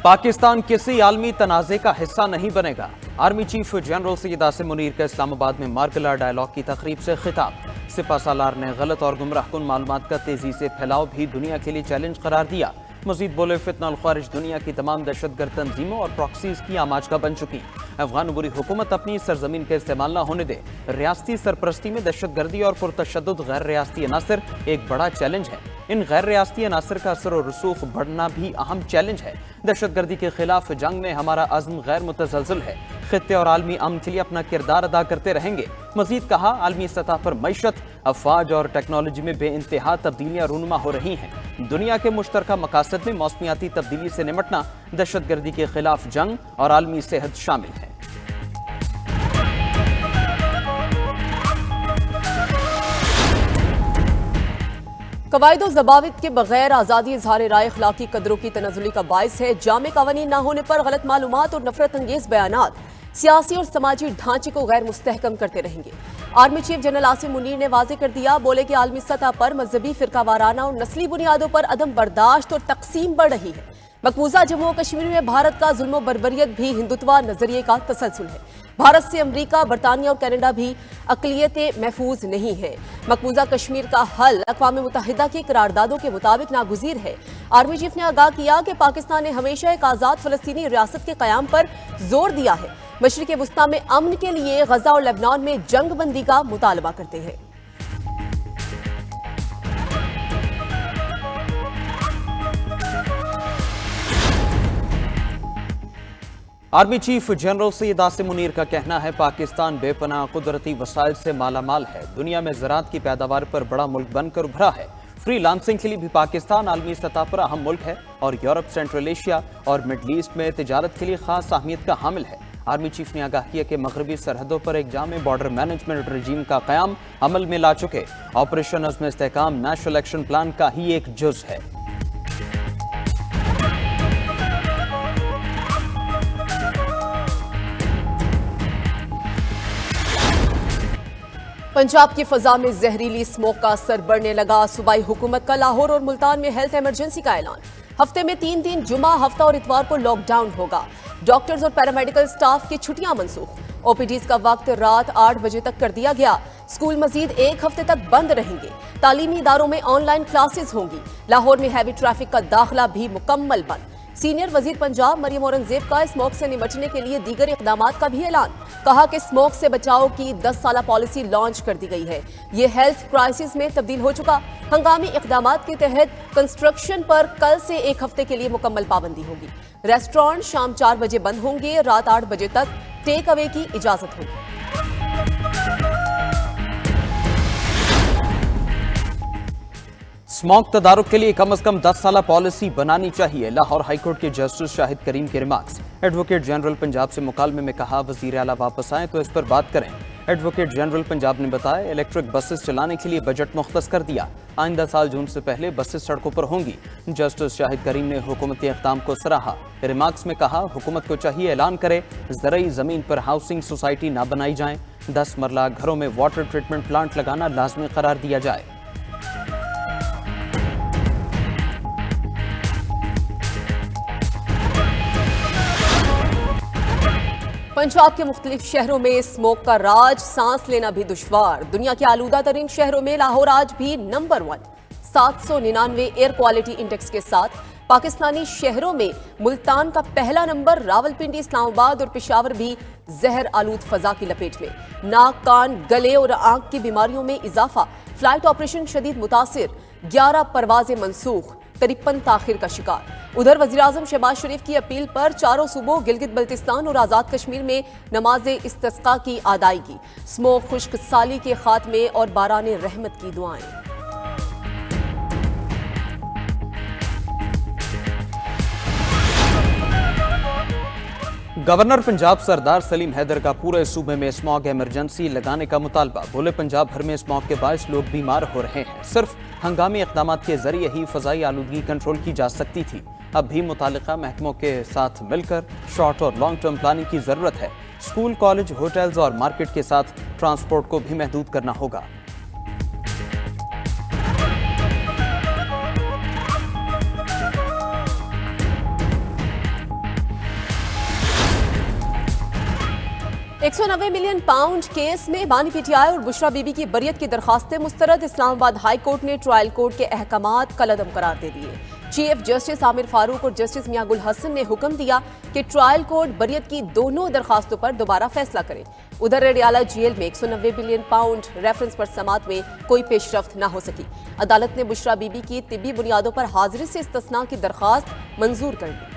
पाकिस्तान किसी आलमी तनाज़े का हिस्सा नहीं बनेगा। Army chief general Syed Asim Munir का इस्लामाबाद में मार्कला डायलॉग की तकरीब से खिताब। सिपा सालार ने गलत और गुमराहकुन मालूमात का तेजी से फैलाव भी दुनिया के लिए चैलेंज करार दिया। मजीद बोले, फितना ख्वारिज दुनिया की तमाम दहशतगर्द तंजीमों और प्रॉक्सीज की आमाजगा बन चुकी। अफगान बुरी हुकूमत अपनी सरजमीन का इस्तेमाल न होने दे। रियासती सरपरस्ती में दहशतगर्दी और पुरतशद्दुद गैर रियासती अनासर एक बड़ा चैलेंज है। इन गैर रियासती अनासर का असर और रसूख बढ़ना भी अहम चैलेंज है। दहशतगर्दी के खिलाफ जंग में हमारा अज़्म गैर मुतज़लज़ल है। खित्ते और आलमी अमन के लिए अपना किरदार अदा करते रहेंगे। मजीद कहा, आलमी सतह पर मईशत, अफवाज और टेक्नोलॉजी में बेइंतहा तब्दीलियाँ रूनुमा हो रही हैं। दुनिया के मुश्तरका मकासद में मौसमियाती तब्दीली से निमटना, दहशतगर्दी के खिलाफ जंग और आलमी सेहत शामिल है। कवायद और ज़वाबित के बगैर आज़ादी इज़हार राय अखलाकी कदरों की तनज़ुली का बाइस है। जामे कानून न होने पर गलत मालूमात और नफरत अंगेज बयानात सियासी और समाजी ढांचे को गैर मुस्तहकम करते रहेंगे। Army chief general Asim Munir ने वाज़े कर दिया, बोले कि आलमी सतह पर मजहबी, फिरकावाराना और नस्ली बुनियादों पर अदम बर्दाश्त और तकसीम बढ़ रही है। मकबूजा जम्मू और कश्मीर में भारत का जुल्म बर्बरियत भी हिंदुत्वा नजरिए का तसलसल है। भारत से अमरीका, बरतानिया और कनाडा भी अक़लियतें महफूज नहीं है। मकबूजा कश्मीर का हल अक़वाम मुत्तहिदा की करारदादों के मुताबिक नागुज़ीर है। आर्मी चीफ ने आगाह किया कि पाकिस्तान ने हमेशा एक आज़ाद फ़लस्तीनी रियासत के क़याम पर जोर दिया है। मशरिक़ वस्ता में अमन के लिए गजा और लेबनान में जंग बंदी का मुतालबा करते हैं। Army chief general Syed Asim Munir का कहना है, पाकिस्तान बेपनाह कुदरती वसाइल से मालामाल है। दुनिया में ज़राअत की पैदावार पर बड़ा मुल्क बनकर उभरा है। फ्री लांसिंग के लिए भी पाकिस्तान आलमी सतह पर अहम मुल्क है और यूरोप, सेंट्रल एशिया और मिडल ईस्ट में तिजारत के लिए खास अहमियत का हामिल है। आर्मी चीफ ने आगाह किया कि मगरबी सरहदों पर एक जामे बॉर्डर मैनेजमेंट रजीम का क़याम अमल में ला चुके। ऑपरेशन अज़्म इस्तेहकाम नेशनल एक्शन प्लान का ही एक जुज़ है। पंजाब की फजा में जहरीली स्मोक का असर बढ़ने लगा। सूबाई हुकूमत का लाहौर और मुल्तान में हेल्थ इमरजेंसी का ऐलान। हफ्ते में 3 दिन जुमा, हफ्ता और इतवार को लॉकडाउन होगा। डॉक्टर्स और पैरामेडिकल स्टाफ की छुट्टियां मनसूख। ओपीडीज का वक्त रात 8 बजे तक कर दिया गया। स्कूल मजीद 1 हफ्ते तक बंद रहेंगे। तालीमी इदारों में ऑनलाइन क्लासेस होंगी। लाहौर में हैवी ट्रैफिक का दाखिला भी मुकम्मल बंद। सीनियर वजीर पंजाब मरियम औरंगजेब का स्मोक से निपटने के लिए दीगर इकदामात का भी ऐलान। कहा कि स्मोक से बचाव की 10 साला पॉलिसी लॉन्च कर दी गई है। ये हेल्थ क्राइसिस में तब्दील हो चुका। हंगामी इकदामात के तहत कंस्ट्रक्शन पर कल से 1 हफ्ते के लिए मुकम्मल पाबंदी होगी। रेस्टोरेंट शाम 4 बजे बंद होंगे। रात 8 बजे तक टेक अवे की इजाजत होगी। स्मोक तदारुक के लिए कम अज कम 10 साला पॉलिसी बनानी चाहिए। लाहौर हाईकोर्ट के जस्टिस शाहिद करीम के रिमार्क्स। एडवोकेट जनरल पंजाब से मुकालमे में कहा, वजीर आला वापस आए तो इस पर बात करें। एडवोकेट जनरल पंजाब ने बताया, इलेक्ट्रिक बसेस चलाने के लिए बजट मुख्तस कर दिया। आइंदा साल जून से पहले बसेस सड़कों पर होंगी। जस्टिस शाहिद करीम ने हुकूमती इक़दाम को सराहा। रिमार्क्स में कहा, हुकूमत को चाहिए ऐलान करे ज़रई ज़मीन पर हाउसिंग सोसाइटी ना बनाई जाए। 10 मरला घरों में वाटर ट्रीटमेंट प्लांट लगाना लाजमी करार दिया जाए। पंजाब के मुख्तलिफ शहरों में स्मोक का राज, सांस लेना भी दुश्वार। दुनिया के आलूदा तरीन शहरों में लाहौर आज भी नंबर 1, 799 एयर क्वालिटी इंडेक्स के साथ। पाकिस्तानी शहरों में मुल्तान का पहला नंबर। रावलपिंडी, इस्लामाबाद और पेशावर भी जहर आलूद फजा की लपेट में। नाक, कान, गले और आंख की बीमारियों में इजाफा। फ्लाइट ऑपरेशन शदीद मुतासिर। 11 परवाजें मनसूख। 53 ताखिर का शिकार। उधर वज़ीर-ए-आज़म शहबाज शरीफ की अपील पर चारों सूबों गिलगित बल्तिस्तान और आज़ाद कश्मीर में नमाज इस्तिस्का की अदायगी। स्मोक, खुश्क साली के खात्मे और बारान रहमत की दुआएं। गवर्नर पंजाब सरदार सलीम हैदर का पूरे सूबे में स्मॉग इमरजेंसी लगाने का मुतालबा। बोले, पंजाब भर में स्मॉग के बायस लोग बीमार हो रहे हैं। सिर्फ हंगामी इक़दामात के जरिए ही फ़ज़ाई आलूदगी कंट्रोल की जा सकती थी। अब भी मुतालिका महकमों के साथ मिलकर शॉर्ट और लॉन्ग टर्म प्लानिंग की ज़रूरत है। स्कूल, कॉलेज, होटल्स और मार्केट के साथ ट्रांसपोर्ट को भी महदूद करना होगा। 190 मिलियन पाउंड केस में बानी पीटीआई और बुशरा बीबी की बरियत की दरखास्तें मुस्तरद। इस्लामाबाद हाई कोर्ट ने ट्रायल कोर्ट के अहकामात कलअदम करार दे दिए। चीफ जस्टिस आमिर फारूक और जस्टिस मियां गुल हसन ने हुक्म दिया कि ट्रायल कोर्ट बरियत की दोनों दरखास्तों पर दोबारा फैसला करे। उधर रेडियाला जेल में 190 बिलियन पाउंड रेफरेंस पर समात में कोई पेशरफ्त न हो सकी। अदालत ने बुशरा बीबी की तिब्बी बुनियादों पर हाजिरी से इस्तिस्ना की दरखास्त मंजूर कर ली।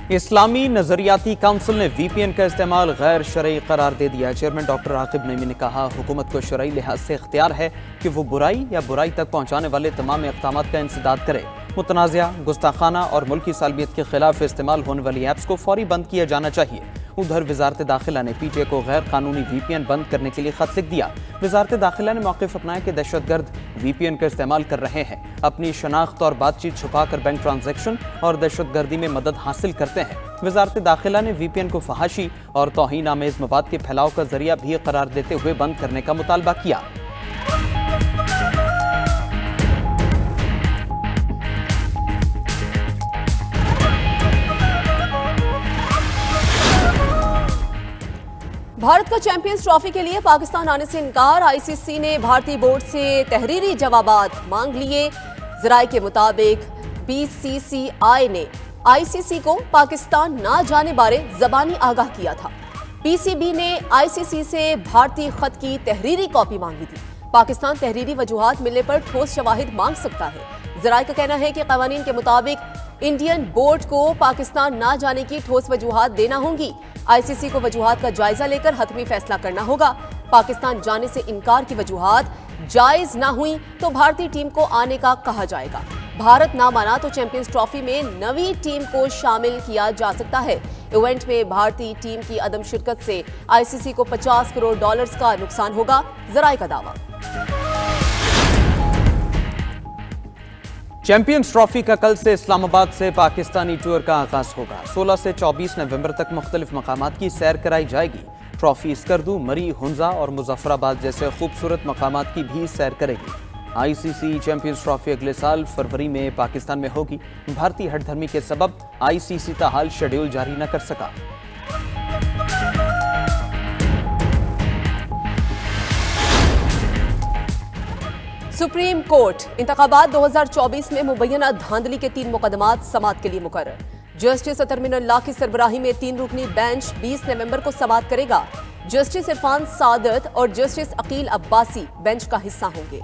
इस्लामी नजरियाती काउंसिल ने वीपीएन का इस्तेमाल गैर शरई करार दे दिया। चेयरमैन डॉक्टर आकिब नईमी ने कहा, हुकूमत को शरई लिहाज से इख्तियार है कि वो बुराई या बुराई तक पहुंचाने वाले तमाम इक़दामात का इंसदाद करे। मुतनाज़िया, गुस्ताखाना और मुल्की सालमियत के खिलाफ इस्तेमाल होने वाली ऐप्स को फौरी बंद किया जाना चाहिए। उधर वजारत दाखिला ने पीटीए को गैर कानूनी वीपीएन बंद करने के लिए खत लिख दिया। वजारत दाखिला ने मौक़िफ़ अपनाया कि दहशतगर्द वीपीएन का इस्तेमाल कर रहे हैं, अपनी शनाख्त और बातचीत छुपाकर बैंक ट्रांजैक्शन और दहशतगर्दी में मदद हासिल करते हैं। वजारत दाखिला ने वीपीएन को फहाशी और तौहीन आमेज मवाद के फैलाव का जरिया भी करार देते हुए बंद करने का मुतालबा किया। भारत का चैंपियंस ट्रॉफी के लिए पाकिस्तान आने से इनकार। आईसीसी ने भारतीय बोर्ड से तहरीरी जवाबात मांग लिए। ज़राए के मुताबिक बीसीसीआई ने आईसीसी को पाकिस्तान ना जाने बारे ज़बानी आगाह किया था। पीसीबी ने आईसीसी से भारतीय खत की तहरीरी कॉपी मांगी थी। पाकिस्तान तहरीरी वजूहात मिलने पर ठोस शवाहिद मांग सकता है। ज़राए का कहना है कि क़वानीन के मुताबिक इंडियन बोर्ड को पाकिस्तान ना जाने की ठोस वजूहात देना होंगी। आईसीसी को वजूहात का जायजा लेकर हतमी फैसला करना होगा। पाकिस्तान जाने से इनकार की वजूहात जायज ना हुई तो भारतीय टीम को आने का कहा जाएगा। भारत ना माना तो चैंपियंस ट्रॉफी में नवी टीम को शामिल किया जा सकता है। इवेंट में भारतीय टीम की अदम शिरकत से आईसीसी को $50 करोड़ का नुकसान होगा, ज़राए का दावा। चैंपियंस ट्रॉफी का कल से इस्लामाबाद से पाकिस्तानी टूर का आगाज होगा। 16 से 24 नवंबर तक मुख्तलिफ मकामात की सैर कराई जाएगी। ट्रॉफी स्कर्दू, मरी, हुंजा और मुजफ्फराबाद जैसे खूबसूरत मकामात की भी सैर करेगी। आईसीसी चैंपियंस ट्रॉफी अगले साल फरवरी में पाकिस्तान में होगी। भारतीय हठधर्मी के सबब आईसीसी ताहाल शेड्यूल जारी न कर सका। सुप्रीम कोर्ट इंतखाबात 2024 में मुबैना धांधली के 3 मुकदमात समाअत के लिए मुकर्रर। जस्टिस अतरमिनुल्लाह की सरबराही में 3 रुकनी बेंच 20 नवंबर को समाअत करेगा। जस्टिस इरफान सादत और जस्टिस अकील अब्बासी बेंच का हिस्सा होंगे।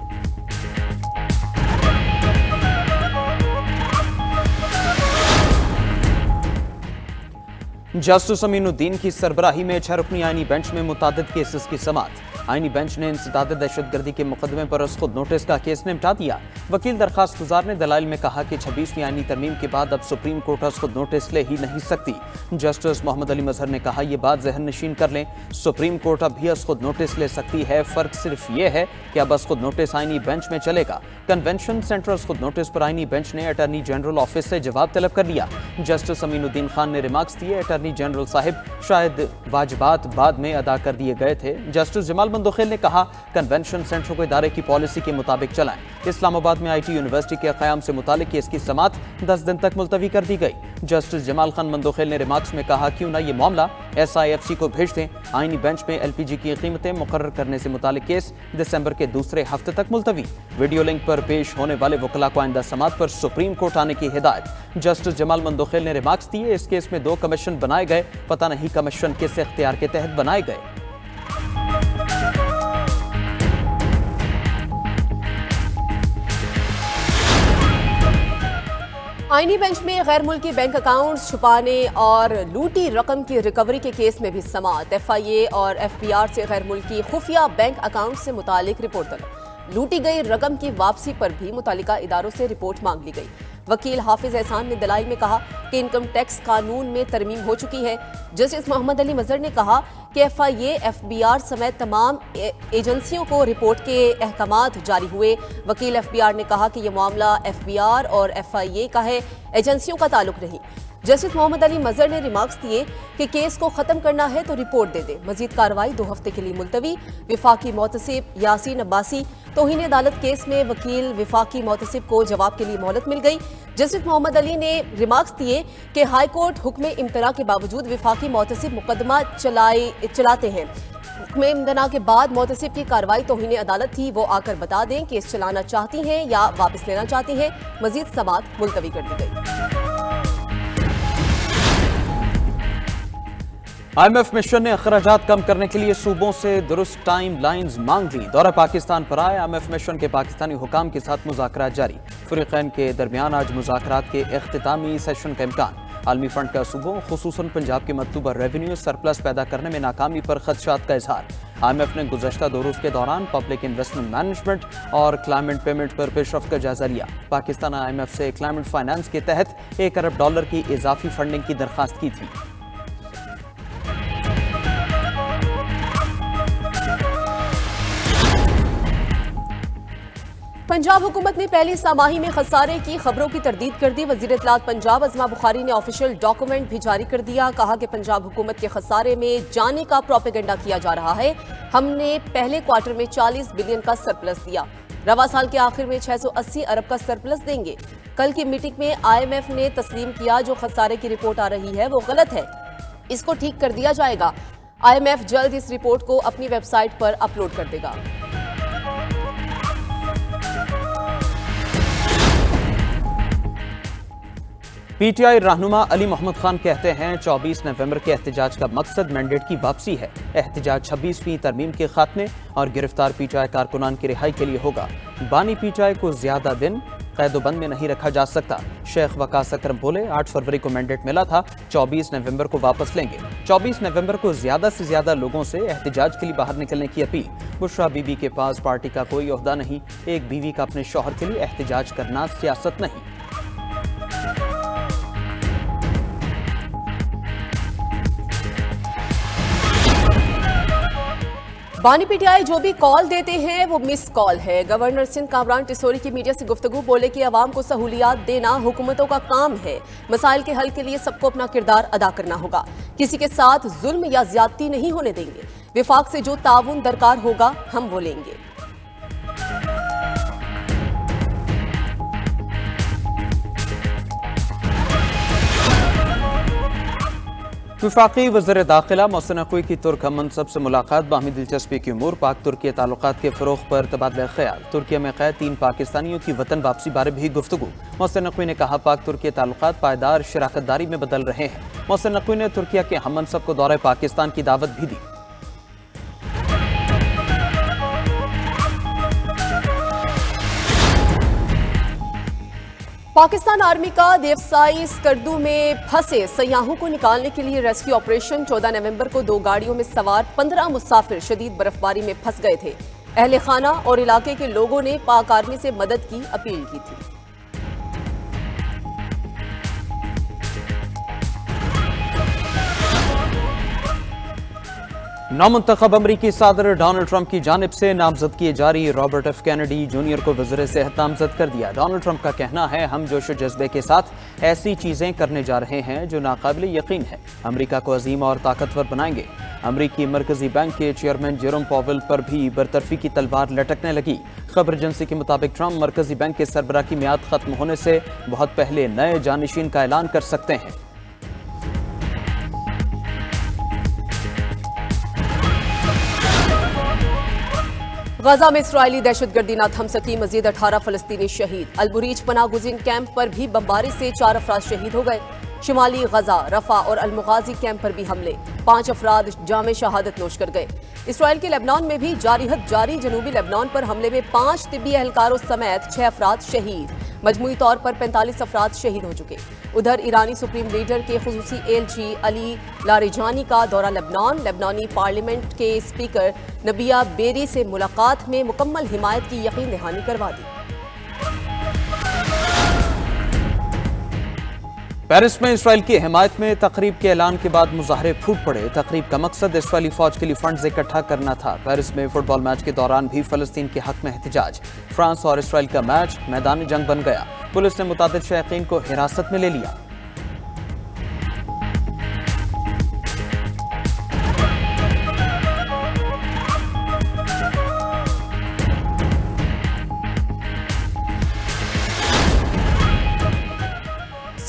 जस्टिस अमीनुद्दीन की सरबराही में 6 रुकनी आईनी बेंच में मुतादिद केसेस की समाअत। आईनी बेंच ने इंसदाद दहशतगर्दी के मुकदमे पर खुद नोटिस का केस निपटा दिया। वकील दरखास्त गुजार ने दलाइल में कहा कि 26वीं आईनी तरमीम के बाद अब सुप्रीम कोर्ट खुद नोटिस ले ही नहीं सकती। जस्टिस मोहम्मद अली मजहर ने कहा, यह बात जहन नशीन कर लें, सुप्रीम कोर्ट अब भी खुद नोटिस ले सकती है। फर्क सिर्फ ये है कि अब खुद नोटिस आईनी बेंच में चलेगा। कन्वेंशन सेंटर खुद नोटिस पर आईनी बेंच ने अटॉर्नी जनरल ऑफिस से जवाब तलब कर लिया। जस्टिस अमीनुद्दीन खान ने रिमार्क्स दिए, अटॉर्नी जनरल साहिब शायद वाजिबात बाद में अदा कर दिए गए थे। जस्टिस जमाल मंदोखेल ने कहा, कन्वेंशन सेंटर को इदारे की पॉलिसी के मुताबिक चलाएं। इस्लामाबाद में आईटी यूनिवर्सिटी के क़याम से मुतालिक केस की समाअत 10 दिन तक मुलतवी कर दी गई। जस्टिस जमाल खान मंदोखेल ने रिमार्क्स में कहा, क्यों ना ये मामला SIFC को भेज दें। आईनी बेंच में LPG की कीमतें मुकर्रर करने से मुतालिक केस दिसंबर के दूसरे हफ्ते तक मुलतवी। वीडियो लिंक पर पेश होने वाले वकला को आइंदा समाअत पर सुप्रीम कोर्ट आने की हिदायत। जस्टिस जमाल मंदोखेल ने रिमार्क्स दिए, इस केस में 2 कमीशन बनाए गए, पता नहीं कमीशन किस इख्तियार के तहत बनाए गए। आईनी बेंच में गैर मुल्की बैंक अकाउंट्स छुपाने और लूटी रकम की रिकवरी के केस में भी समाअत। FIA और FBR से गैर मुल्की खुफिया बैंक अकाउंट से मुतालिक रिपोर्ट तलब। लूटी गई रकम की वापसी पर भी मुतालिका इदारों से रिपोर्ट मांग ली गई। वकील हाफिज एहसान ने दलाइल में कहा कि इनकम टैक्स कानून में तरमीम हो चुकी है। जस्टिस मोहम्मद अली मजहर ने कहा कि FIA, FBR समेत तमाम एजेंसियों को रिपोर्ट के अहकामात जारी हुए। वकील FBR ने कहा कि यह मामला FBR और FIA का है, एजेंसियों का ताल्लुक नहीं। जस्टिस मोहम्मद अली मजहर ने रिमार्क्स दिए कि केस को खत्म करना है तो रिपोर्ट दे दे। मजीद कार्रवाई 2 हफ्ते के लिए मुलतवी। विफाकी मोहतसिब यासीन अब्बासी तौहीन अदालत केस में वकील विफाकी मोहतसिब को जवाब के लिए मोहलत मिल गई। जस्टिस मोहम्मद अली ने रिमार्क्स दिए कि हाई कोर्ट हुक्म इम्तना के बावजूद विफाकी मोहतसिब मुकदमा चलाते हैं। हुक्म इम्तना के बाद मोहतसिब की कार्रवाई तौहीन अदालत थी, वो आकर बता दें केस चलाना चाहती हैं या वापस लेना चाहती हैं। मजीद समाअत मुलतवी कर दी गई। IMF मिशन ने अखराजात कम करने के लिए सूबों से दुरुस्त टाइम लाइन्स मांग ली। दौरा पाकिस्तान पर आए IMF मिशन के पाकिस्तानी हुकाम के साथ मुज़ाकरात जारी। फ़रीक़ैन के दरमियान आज मुज़ाकरात के इख्तितामी सेशन का इम्कान। आलमी फंड का सूबों खुसूसन पंजाब के मतलूबा रेवेन्यू सरप्लस पैदा करने में नाकामी पर खदशात का इजहार। IMF ने गुज़श्ता 2 रोज़ के दौरान पब्लिक इन्वेस्टमेंट मैनेजमेंट और क्लाइमेट पेमेंट पर पेशरफ्त का जायजा लिया। पाकिस्तान IMF से क्लाइमेट फाइनेंस के तहत $1 अरब की इजाफी फंडिंग की दरख्वास्त की थी। पंजाब हुकूमत ने पहली सामाही में खसारे की खबरों की तरदीद कर दी। वज़ीर इत्तलात पंजाब अज़मा बुखारी ने ऑफिशियल डॉक्यूमेंट भी जारी कर दिया। कहा कि पंजाब हुकूमत के खसारे में जाने का प्रोपेगेंडा किया जा रहा है। हमने पहले क्वार्टर में 40 बिलियन का सरप्लस दिया, रवा साल के आखिर में 680 अरब का सरप्लस देंगे। कल की मीटिंग में IMF ने तस्लीम किया जो खसारे की रिपोर्ट आ रही है वो गलत है, इसको ठीक कर दिया जाएगा। IMF जल्द इस रिपोर्ट को अपनी वेबसाइट पर अपलोड कर देगा। PTI रहनुमा अली मोहम्मद खान कहते हैं 24 नवंबर के एहतजाज का मकसद मैंडेट की वापसी है। एहतजाज 26वीं तरमीम के खात्मे और गिरफ्तार PTI कारकुनान की रिहाई के लिए होगा। बानी PTI को ज्यादा दिन कैदोबंद में नहीं रखा जा सकता। शेख वकास अकरम बोले 8 फरवरी को मैंडेट मिला था, 24 नवंबर को वापस लेंगे। 24 नवंबर को ज्यादा से ज्यादा लोगों से एहतजाज के लिए बाहर निकलने की अपील। बुशरा बीबी के पास पार्टी का कोई ओहदा नहीं, एक बीवी का अपने शौहर के लिए एहतजाज करना सियासत नहीं। बानी PTI जो भी कॉल देते हैं वो मिस कॉल है। गवर्नर सिंध कामरान टिसोरी की मीडिया से गुफ्तगू बोले कि अवाम को सहूलियात देना हुकूमतों का काम है। मसाइल के हल के लिए सबको अपना किरदार अदा करना होगा। किसी के साथ जुल्म या ज्यादती नहीं होने देंगे। विफाक से जो ताउन दरकार होगा हम वो लेंगे। वफाकी वज़ीर दाखिला मोहसिन नकवी की तुर्क मनसब से मुलाकात। बाहमी दिलचस्पी की उमूर। पाक तुर्की ताल्लुकात के फ़रोग़ पर तबादला ख्याल। तुर्किया में क़ैद 3 पाकिस्तानियों की वतन वापसी बारे भी गुफ्तगू। मोहसिन नकवी ने कहा पाक तुर्की ताल्लुकात पायदार शराकतदारी में बदल रहे हैं। मोहसिन नकवी ने तुर्किया के हम मनसब को दौरे पाकिस्तान की दावत भी दी। पाकिस्तान आर्मी का देवसाई स्कर्दू में फंसे सयाहों को निकालने के लिए रेस्क्यू ऑपरेशन। 14 नवंबर को 2 गाड़ियों में सवार 15 मुसाफिर शदीद बर्फबारी में फंस गए थे। अहले खाना और इलाके के लोगों ने पाक आर्मी से मदद की अपील की थी। नामुंतखब अमरीकी सदर डोनाल्ड ट्रंप की जानिब से नामजदगी जारी। रॉबर्ट एफ कैनेडी जूनियर को वज़ीर सेहत नामजद कर दिया। डोनाल्ड ट्रंप का कहना है हम जोश व जज्बे के साथ ऐसी चीज़ें करने जा रहे हैं जो नाकाबिल यकीन है, अमरीका को अजीम और ताकतवर बनाएंगे। अमरीकी मरकजी बैंक के चेयरमैन जेरोम पॉवेल पर भी बरतरफी की तलवार लटकने लगी। खबर एजेंसी के मुताबिक ट्रंप मरकजी बैंक के सरबराह की मियाद खत्म होने से बहुत पहले नए जानशीन का ऐलान कर सकते हैं। गजा में इस्राइली दहशतगर्दी न थम सकी। मजीद 18 फलस्तीनी शहीद। अलबुरीज पनाह गुज़ीन कैंप पर भी बमबारी से 4 अफराद शहीद हो गए। शिमाली गजा, रफा और अलमुगाजी कैंप पर भी हमले, 5 अफराद जामे शहादत नोश कर गए। इसराइल के लेबनान में भी जारी जनूबी लेबनान पर हमले में 5 तिब्बी एहलकारों समेत 6 अफराद शहीद। मजमूई तौर पर 45 अफराद शहीद हो चुके। उधर ईरानी सुप्रीम लीडर के खुसूसी एलची अली लारिजानी का दौरा लेबनान। लेबनानी पार्लियामेंट के स्पीकर नबिया बेरी से मुलाकात में मुकम्मल हिमायत की यकीन दहानी करवा दी। पेरिस में इसराइल की हिमायत में तकरीब के ऐलान के बाद मुजाहरे फूट पड़े। तकरीब का मकसद इसराइली फौज के लिए फंड्स इकट्ठा करना था। पेरिस में फुटबॉल मैच के दौरान भी फलस्तीन के हक में एहतजाज। फ्रांस और इसराइल का मैच मैदान जंग बन गया। पुलिस ने मुतादिद शायकीन को हिरासत में ले लिया।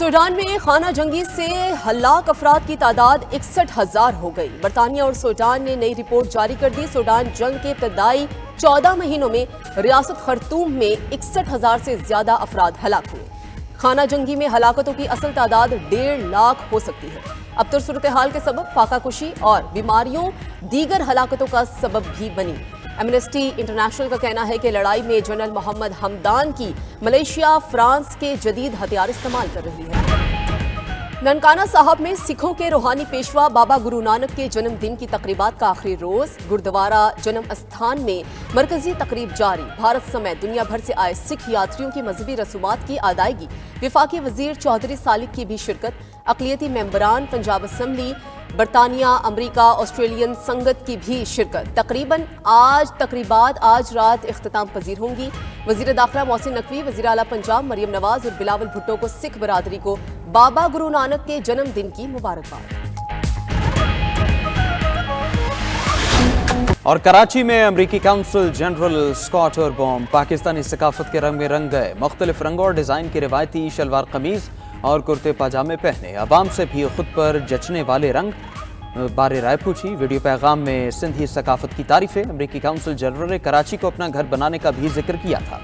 सूडान में खाना जंगी से हलाक अफराद की तादाद 61,000 हो गई। बरतानिया और सूडान ने नई रिपोर्ट जारी कर दी। सूडान जंग के इब्तदाई 14 महीनों में रियासत खर्तूम में 61,000 से ज्यादा अफराद हलाक हुए। खाना जंगी में हलाकतों की असल तादाद 1.5 लाख हो सकती है। अब तो सूरत हाल के सबब फाका कुशी और बीमारियों दीगर हलाकतों का सबब भी बनी। एमनेस्टी इंटरनेशनल का कहना है कि लड़ाई में जनरल मोहम्मद हमदान की मलेशिया फ्रांस के जदीद हथियार इस्तेमाल कर रही है। ननकाना साहब में सिखों के रूहानी पेशवा बाबा गुरु नानक के जन्मदिन की तकरीबात का आखिरी रोज। गुरुद्वारा जन्म स्थान में मरकजी तकरीब जारी। भारत समेत दुनिया भर से आए सिख यात्रियों की मजहबी रसूमात की अदायगी। विफाकी वजीर चौधरी सालिक की भी शिरकत। अक़लियती मेंबरान पंजाब असम्बली, बरतानिया, अमरीका, ऑस्ट्रेलियन संगत की भी शिरकत। तकरीबात आज रात इख्तिताम पजीर होंगी। वजीर दाखिला मोहसिन नकवी, वजीर आला पंजाब मरियम नवाज और बिलावल भुट्टो को सिख बरादरी को बाबा गुरु नानक के जन्मदिन की मुबारकबाद। और कराची में अमरीकी काउंसिल जनरल स्कॉट ऑरबॉम पाकिस्तानी सकाफत के रंग में रंग गए। मुख्तलिफ रंगों और डिज़ाइन की रिवायती शलवार कमीज और कुर्ते पाजामे पहने। अवाम से भी खुद पर जचने वाले रंग बारे राय पूछी। वीडियो पैगाम में सिंधी सकाफत की तारीफें। अमरीकी काउंसिल जनरल ने कराची को अपना घर बनाने का भी जिक्र किया था।